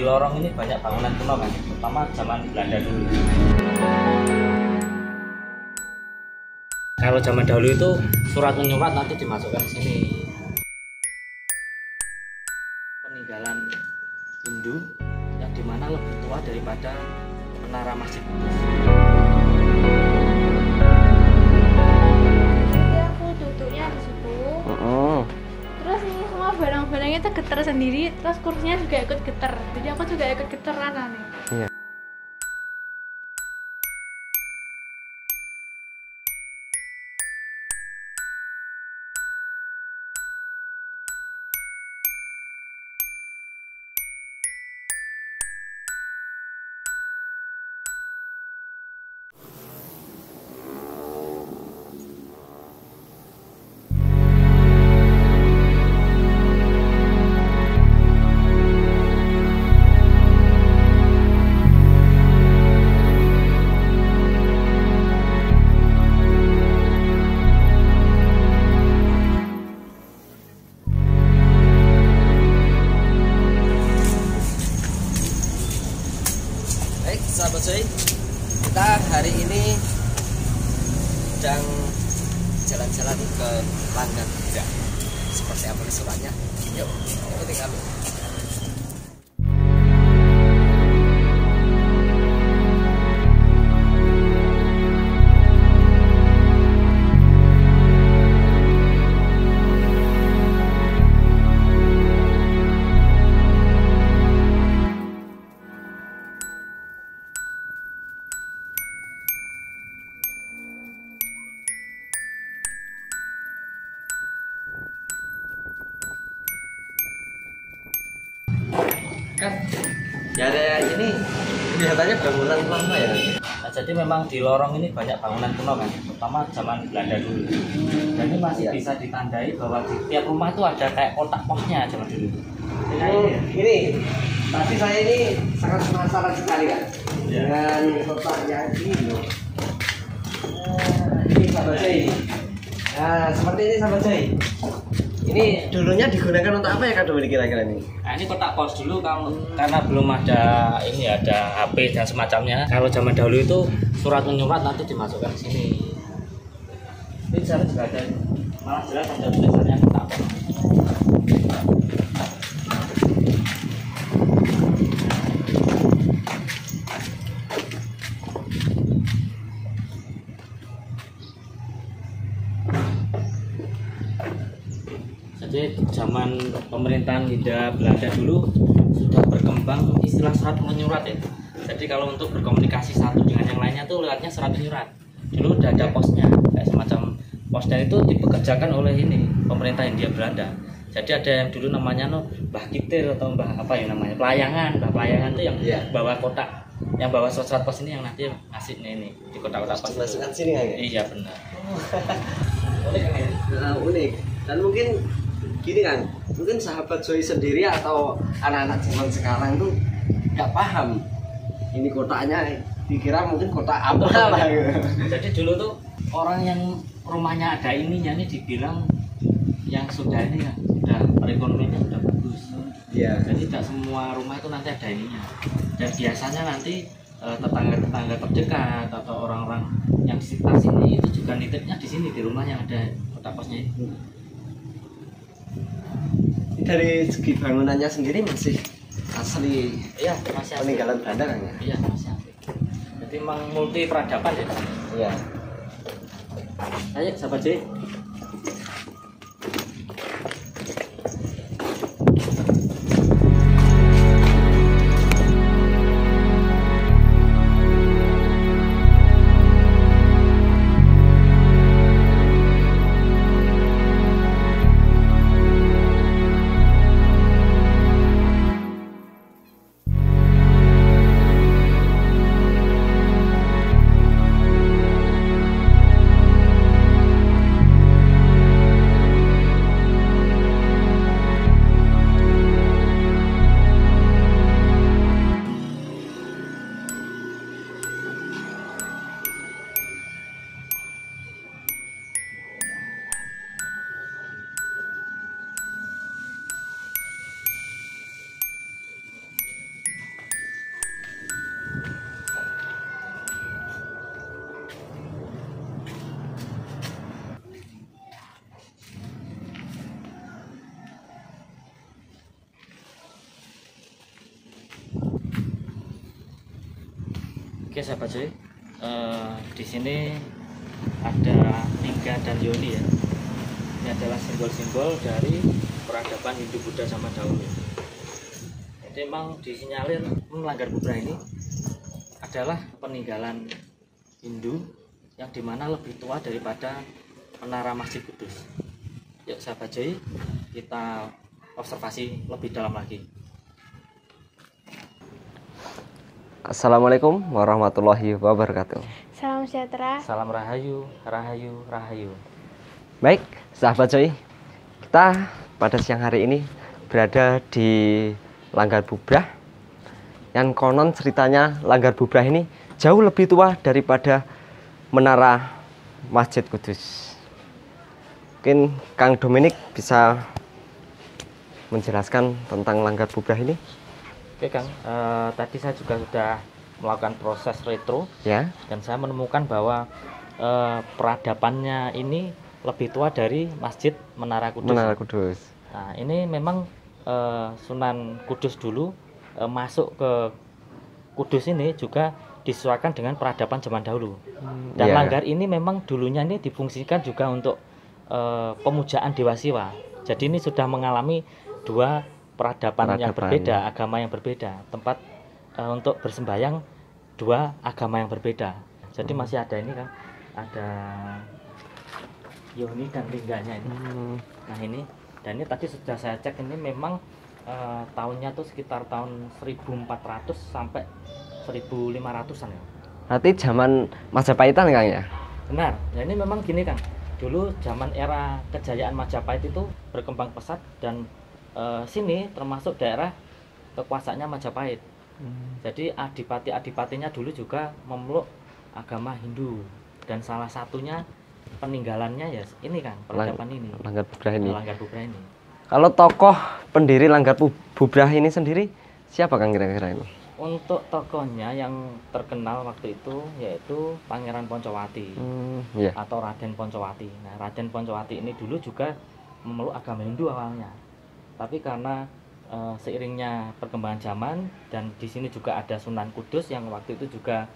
lorong ini banyak bangunan kuno kan, terutama zaman Belanda dulu. Kalau zaman dahulu itu surat menyurat nanti dimasukkan ke sini. Peninggalan Hindu yang dimana lebih tua daripada menara masjid. Jadi aku duduknya di situ. Terus ini semua barang-barangnya itu getar sendiri, terus kursinya juga ikut getar. Jadi aku juga ikut geteran nih. Iya. Baik sahabat Soy, kita hari ini sedang jalan-jalan ke Langgar Buddha. Seperti apa keseruannya? Yuk, ikuti kami. Kan di area ini kelihatannya bangunan lama ya. Nah, jadi memang di lorong ini banyak bangunan kuno kan, terutama zaman Belanda dulu. Dan ini masih bisa ditandai bahwa di tiap rumah itu ada kayak kotak posnya zaman dulu. Ini pasti saya ini sangat penasaran sekali kan dengan kotak yang ini loh. Ini sahabat Soy. Nah, seperti ini sahabat Soy. Ini dulunya digunakan untuk apa ya Kak Dominic kira-kira ini? Nah, ini kotak pos dulu karena belum ada ini ada HP dan semacamnya. Kalau zaman dahulu itu surat menyurat nanti dimasukkan ke sini. Ini sana juga ada, malah jelas ada tulisannya kotak pos. Jadi zaman pemerintahan Hindia Belanda dulu sudah berkembang istilah surat menyurat ya. Jadi kalau untuk berkomunikasi satu dengan yang lainnya tuh lewatnya surat menyurat. Dulu udah ada posnya, kayak semacam pos, dan itu dipekerjakan oleh ini pemerintah Hindia Belanda. Jadi ada yang dulu namanya Mbah Kitir atau Mbah apa ya namanya, pelayangan. Mbah pelayangan itu yang bawa kotak, yang bawa surat pos ini yang nanti ngasihnya ini di kotak-kotak pos. Masukkan sini kan ya? Iya benar. Unik kan ya? Nah, unik. Dan mungkin gini kan, mungkin sahabat Soy sendiri atau anak-anak zaman sekarang tuh nggak paham ini kotaknya, dikira mungkin kotak apa lah gitu. Jadi dulu tuh orang yang rumahnya ada ininya ini dibilang yang sudah ini ya, sudah perekonomiannya sudah bagus. Iya. Jadi tidak semua rumah itu nanti ada ininya. Dan biasanya nanti tetangga-tetangga terdekat atau orang-orang yang di sekitar sini itu juga nitipnya di sini di rumah yang ada kotak posnya itu. Dari segi bangunannya sendiri masih asli, Iya, masih asli. peninggalan Belanda kan ya? Iya, masih asli. Jadi memang multi peradaban ya. Iya. Ayo sahabat J. Oke sahabat Joy, di sini ada Lingga dan Yoni ya. Ini adalah simbol-simbol dari peradaban Hindu Buddha zaman dahulu. Jadi memang disinyalir melanggar Buddha ini adalah peninggalan Hindu yang dimana lebih tua daripada menara Masjid Kudus. Yuk sahabat Joy, kita observasi lebih dalam lagi. Assalamualaikum warahmatullahi wabarakatuh. Salam sejahtera. Salam rahayu, rahayu, rahayu. Baik, sahabat Joy, kita pada siang hari ini berada di Langgar Bubrah. Yang konon ceritanya Langgar Bubrah ini jauh lebih tua daripada menara Masjid Kudus. Mungkin Kang Dominik bisa menjelaskan tentang Langgar Bubrah ini. Oke Kang, tadi saya juga sudah melakukan proses retro Ya. dan saya menemukan bahwa peradabannya ini lebih tua dari Masjid Menara Kudus. Menara Kudus. Nah, ini memang Sunan Kudus dulu masuk ke Kudus ini juga disesuaikan dengan peradaban zaman dahulu. Dan Iya. Langgar ini memang dulunya ini difungsikan juga untuk pemujaan Dewa Siwa. Jadi ini sudah mengalami dua peradaban yang berbeda, agama yang berbeda, tempat untuk bersembayang dua agama yang berbeda. Jadi masih ada ini kan, ada Yoni dan Lingganya ini. Nah ini, dan ini tadi sudah saya cek ini memang tahunnya tuh sekitar tahun 1400 sampai 1500-an ya. Berarti zaman Majapahitan Kang ya? Benar, ya ini memang gini Kang. Dulu zaman era kejayaan Majapahit itu berkembang pesat dan sini termasuk daerah kekuasaannya Majapahit. Jadi adipati-adipatinya dulu juga memeluk agama Hindu dan salah satunya peninggalannya ya ini Kang, peradaban ini. Langgar Bubrah ini. Langgar Bubrah ini. Kalau tokoh pendiri Langgar Bubrah ini sendiri siapa Kang kira-kira ini? Untuk tokohnya yang terkenal waktu itu yaitu Pangeran Poncowati Iya. atau Raden Poncowati. Nah, Raden Poncowati ini dulu juga memeluk agama Hindu awalnya. Tapi karena seiringnya perkembangan zaman dan di sini juga ada Sunan Kudus yang waktu itu juga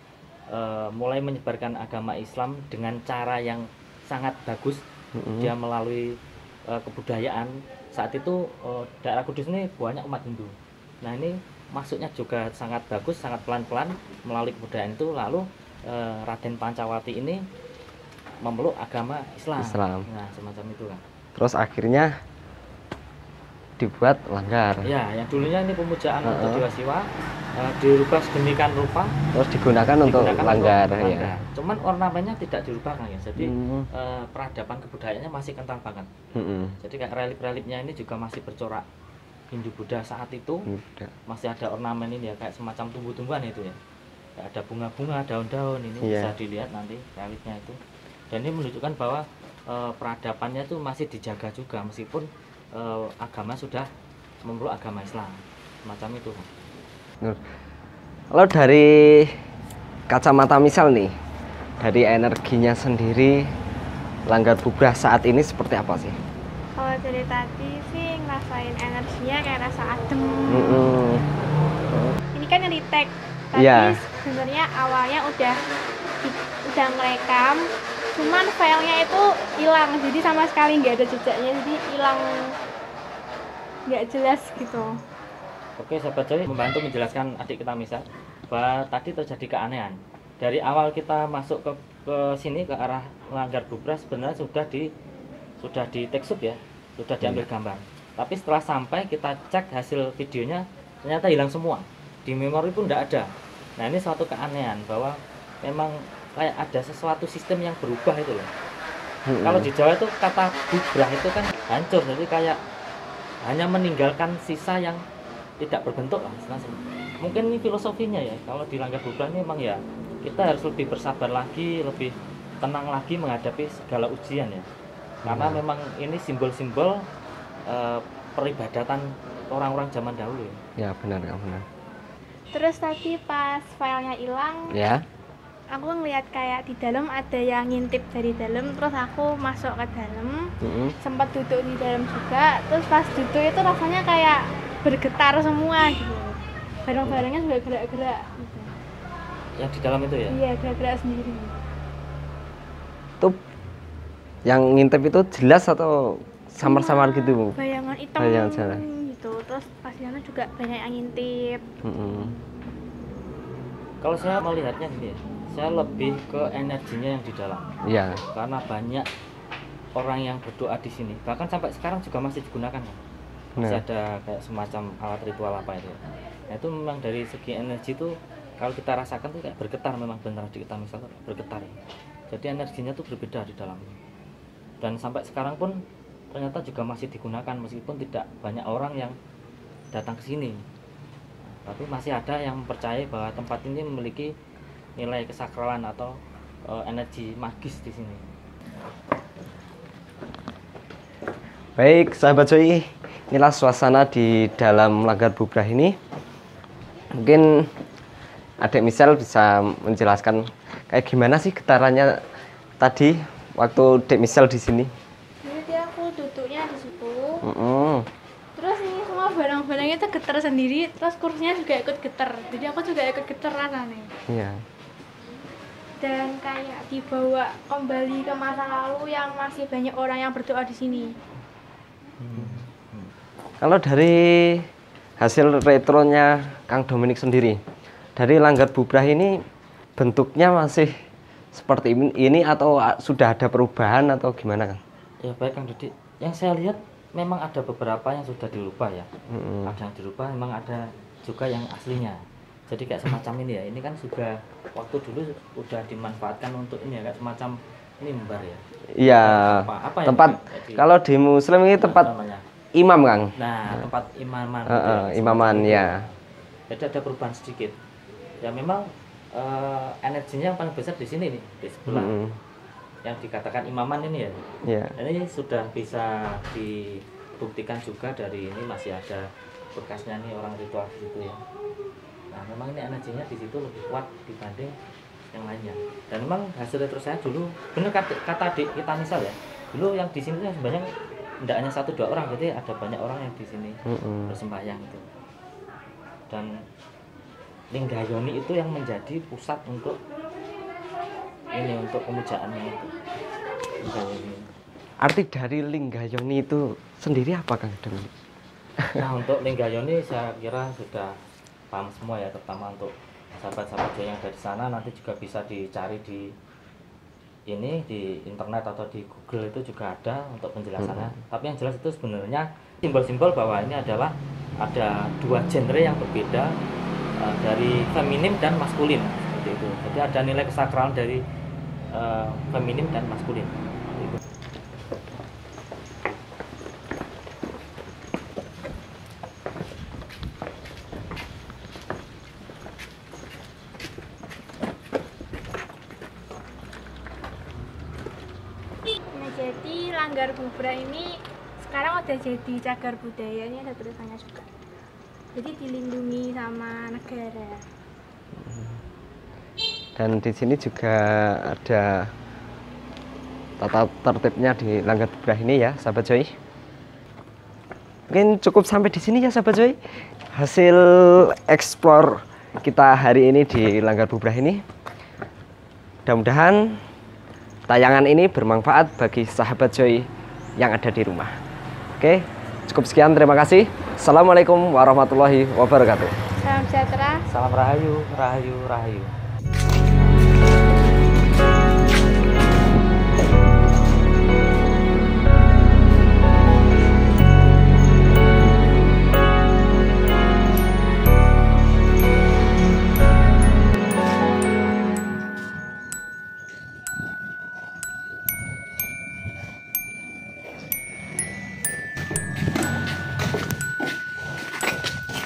mulai menyebarkan agama Islam dengan cara yang sangat bagus. Dia melalui kebudayaan. Saat itu daerah Kudus ini banyak umat Hindu. Nah ini masuknya juga sangat bagus, sangat pelan-pelan melalui kebudayaan itu. Lalu Raden Pancawati ini memeluk agama Islam. Nah semacam itu kan. Terus akhirnya dibuat langgar. Ya, yang dulunya ini pemujaan untuk Dewa Siwa dirubah sedemikian rupa. Terus digunakan untuk langgar. Ya. Cuman ornamennya tidak dirubah kan ya. Jadi peradaban kebudayaannya masih kental banget. Jadi kayak relief-reliefnya ini juga masih bercorak Hindu Buddha saat itu. Masih ada ornamen ini ya kayak semacam tumbuh-tumbuhan itu ya. Kayak ada bunga-bunga, daun-daun ini bisa dilihat nanti reliefnya itu. Dan ini menunjukkan bahwa peradabannya itu masih dijaga juga meskipun agama sudah memeluk agama Islam macam itu. Kalau dari kacamata misal nih, dari energinya sendiri Langgar Bubrah saat ini seperti apa sih? Kalau dari tadi sih ngerasain energinya kayak rasa adem. Ini kan yang di-tag, tapi sebenarnya awalnya udah ngerekam, cuman filenya itu hilang, jadi sama sekali nggak ada jejaknya, jadi hilang, nggak jelas gitu. Oke sahabat Joy, membantu menjelaskan adik kita Misa bahwa tadi terjadi keanehan. Dari awal kita masuk ke sini ke arah Langgar Bubrah sebenarnya sudah di take shoot ya, sudah diambil gambar. Tapi setelah sampai kita cek hasil videonya ternyata hilang semua, di memori pun tidak ada. Nah ini suatu keanehan bahwa memang kayak ada sesuatu sistem yang berubah itu loh. Kalau di Jawa itu kata bubrah itu kan hancur, jadi kayak hanya meninggalkan sisa yang tidak berbentuk lah. Mungkin ini filosofinya ya. Kalau di Langgar Bubrah ini memang ya kita harus lebih bersabar lagi, lebih tenang lagi menghadapi segala ujian ya. Karena memang ini simbol-simbol peribadatan orang-orang zaman dahulu ya. Ya benar. Terus tadi pas filenya hilang, aku ngeliat kayak di dalam ada yang ngintip dari dalam, terus aku masuk ke dalam, sempat duduk di dalam juga, terus pas duduk itu rasanya kayak bergetar semua gitu, barang-barangnya juga gerak-gerak gitu. yang di dalam itu ya? Iya, gerak-gerak sendiri. Itu yang ngintip itu jelas atau samar-samar gitu Bu? Bayangan hitam gitu. Terus pas di sana juga banyak yang ngintip. Kalau saya melihatnya gini ya, saya lebih ke energinya yang di dalam. Iya. Karena banyak orang yang berdoa di sini. Bahkan sampai sekarang juga masih digunakan kan. Masih ada kayak semacam alat ritual apa itu. Nah, itu memang dari segi energi itu kalau kita rasakan tuh kayak bergetar, memang benar di kita misal bergetar. Jadi energinya tuh berbeda di dalamnya. Dan sampai sekarang pun ternyata juga masih digunakan meskipun tidak banyak orang yang datang ke sini. Tapi masih ada yang percaya bahwa tempat ini memiliki nilai kesakralan atau energi magis di sini. Baik, sahabat Joy, inilah suasana di dalam Langgar Bubrah ini. Mungkin Adik Michelle bisa menjelaskan kayak gimana sih getarannya tadi waktu Adik Michelle di sini? Jadi aku duduknya di situ. Terus ini semua barang-barangnya itu getar sendiri, terus kursinya juga ikut getar. Jadi aku juga ikut getar rasanya. Iya. Dan kayak dibawa kembali ke masa lalu yang masih banyak orang yang berdoa di sini. Kalau dari hasil retronya Kang Dominik sendiri, dari Langgar Bubrah ini bentuknya masih seperti ini atau sudah ada perubahan atau gimana Kang? Ya baik Kang Dodi, yang saya lihat memang ada beberapa yang sudah dirubah ya. Ada yang dirubah, memang ada juga yang aslinya. Jadi kayak semacam ini ya, ini kan sudah waktu dulu sudah dimanfaatkan untuk ini ya, kayak semacam ini mimbar ya. Iya. Apa tempat kalau di Muslim ini tempat namanya? Imam Kang. Nah, tempat imaman. Imaman ya. Jadi ada perubahan sedikit. Ya memang energinya yang paling besar di sini nih, di sebelah. Yang dikatakan imaman ini ya. Yeah. Ini sudah bisa dibuktikan juga dari ini masih ada bekasnya nih orang ritual gitu ya. Nah, memang ini energinya di situ lebih kuat dibanding yang lainnya. Dan memang hasil retro saya dulu benar kata adik kita misal ya. Dulu yang di sini tuh sebenarnya tidak hanya 1-2 orang, jadi ada banyak orang yang di sini bersembahyang itu. Dan Linggayoni itu yang menjadi pusat untuk ini, untuk pemujaannya itu. Arti dari Linggayoni itu sendiri apa Kang Dominik? Nah, untuk Linggayoni saya kira sudah paham semua ya, terutama untuk sahabat-sahabat yang ada di sana. Nanti juga bisa dicari di ini di internet atau di Google, itu juga ada untuk penjelasannya. Tapi yang jelas itu sebenarnya simbol-simbol bahwa ini adalah ada 2 genre yang berbeda, dari feminim dan maskulin seperti itu. Jadi ada nilai kesakralan dari feminim dan maskulin. Itu. Jadi Langgar Bubrah ini sekarang udah jadi cagar budaya, ini ada tulisannya juga. Jadi dilindungi sama negara. Dan di sini juga ada tata tertibnya di Langgar Bubrah ini ya, sahabat Joy. Mungkin cukup sampai di sini ya, sahabat Joy. Hasil explore kita hari ini di Langgar Bubrah ini. Mudah-mudahan tayangan ini bermanfaat bagi sahabat Joy yang ada di rumah. Oke, cukup sekian, terima kasih. Assalamualaikum warahmatullahi wabarakatuh. Salam sejahtera. Salam rahayu, rahayu, rahayu.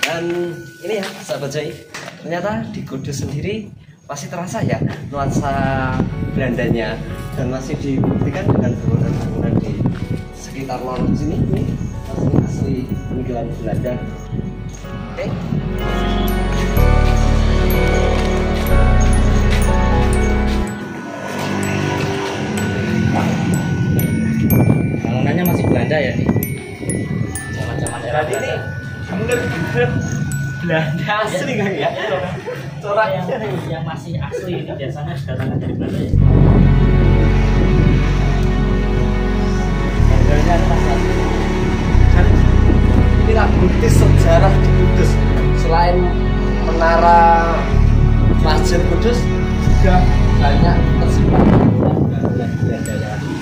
Dan ini ya sahabat Joy, ternyata di Kudus sendiri masih terasa ya nuansa Belandanya, dan masih dibuktikan dengan bangunan-bangunan di sekitar lorong sini ini masih asli peninggalan Belanda. Oke. Bangunannya masih Belanda ya nih. Zaman-zaman era ini bener Belanda asli kan ya. yang masih asli ini biasanya datangkan dari Belanda ya. Harganya masih asli. Dan inilah bukti sejarah di Kudus. Selain menara Masjid Kudus juga banyak tersimpan Belanda.